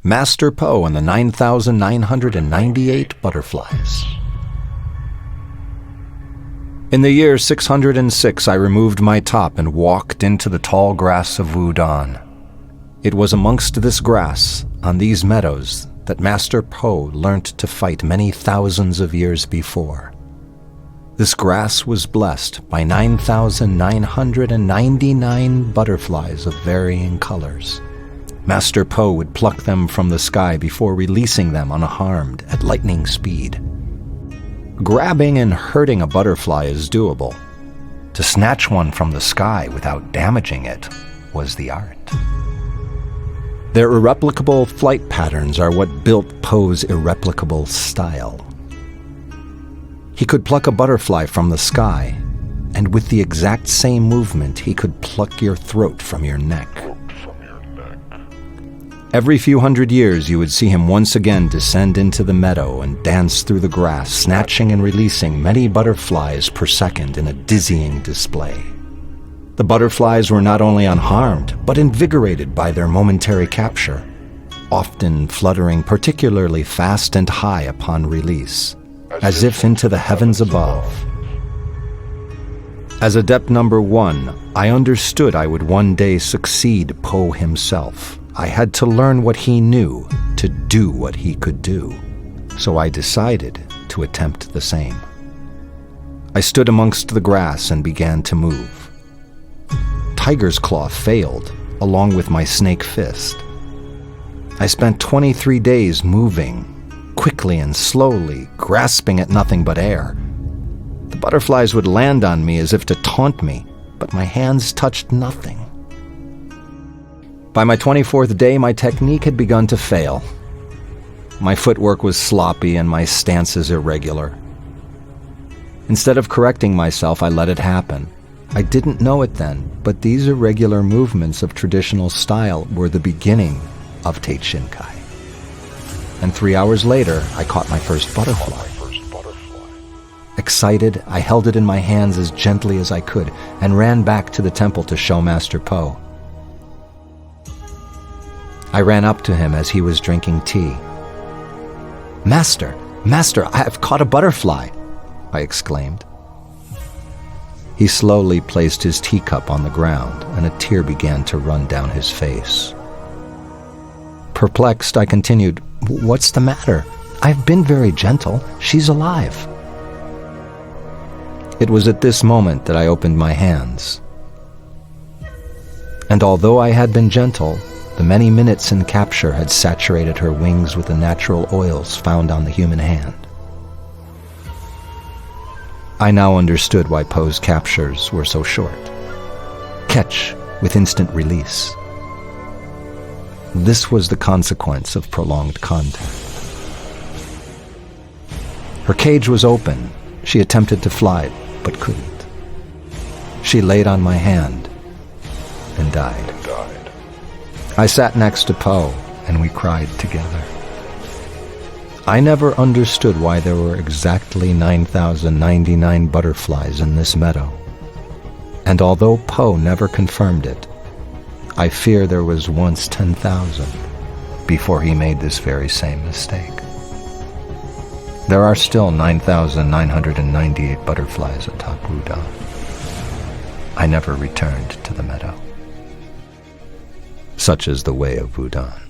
Master Po and the 9,998 butterflies. In the year 606, I removed my top and walked into the tall grass of Wudan. It was amongst this grass, on these meadows, that Master Po learnt to fight many thousands of years before. This grass was blessed by 9,999 butterflies of varying colors. Master Po would pluck them from the sky before releasing them unharmed at lightning speed. Grabbing and hurting a butterfly is doable. To snatch one from the sky without damaging it was the art. Their irreplicable flight patterns are what built Po's irreplicable style. He could pluck a butterfly from the sky, and with the exact same movement, he could pluck your throat from your neck. Every few hundred years, you would see him once again descend into the meadow and dance through the grass, snatching and releasing many butterflies per second in a dizzying display. The butterflies were not only unharmed, but invigorated by their momentary capture, often fluttering particularly fast and high upon release, as if into the heavens above. As adept number 1, I understood I would one day succeed Po himself. I had to learn what he knew to do what he could do, so I decided to attempt the same. I stood amongst the grass and began to move. Tiger's Claw failed, along with my snake fist. I spent 23 days moving, quickly and slowly, grasping at nothing but air. The butterflies would land on me as if to taunt me, but my hands touched nothing. By my 24th day, my technique had begun to fail. My footwork was sloppy and my stances irregular. Instead of correcting myself, I let it happen. I didn't know it then, but these irregular movements of traditional style were the beginning of Teichinkai. And 3 hours later, I caught my first butterfly. Excited, I held it in my hands as gently as I could and ran back to the temple to show Master Po. I ran up to him as he was drinking tea. Master, I have caught a butterfly," I exclaimed. He slowly placed his teacup on the ground, and a tear began to run down his face. Perplexed, I continued, "What's the matter? I've been very gentle. She's alive." It was at this moment that I opened my hands. And although I had been gentle, the many minutes in capture had saturated her wings with the natural oils found on the human hand. I now understood why Po's captures were so short. Catch with instant release. This was the consequence of prolonged contact. Her cage was open. She attempted to fly, but couldn't. She laid on my hand and died. I sat next to Po, and we cried together. I never understood why there were exactly 9,099 butterflies in this meadow. And although Po never confirmed it, I fear there was once 10,000 before he made this very same mistake. There are still 9,998 butterflies atop Wudan. I never returned to the meadow. Such is the way of Wudan.